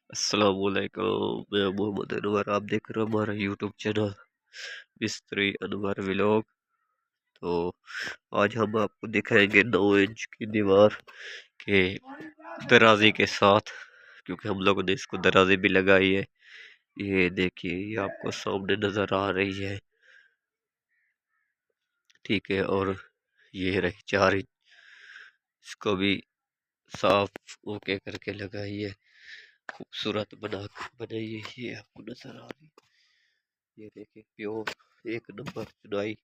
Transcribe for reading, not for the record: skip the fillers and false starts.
अस्सलामुअलैकुम। मैं मोहम्मद अनवर, आप देख रहे हो हमारा यूट्यूब चैनल मिस्त्री अनवर व्लॉग। तो आज हम आपको दिखाएंगे 9 इंच की दीवार के दराजी के साथ, क्योंकि हम लोगों ने इसको दराजी भी लगाई है। ये देखिए, ये आपको सामने नजर आ रही है, ठीक है। और ये रही 4 इंच, इसको भी साफ ओके करके लगाई है, खूबसूरत बनाई है। ये आपको नजर आ रही है, ये देखिए प्योर एक नंबर चुनाई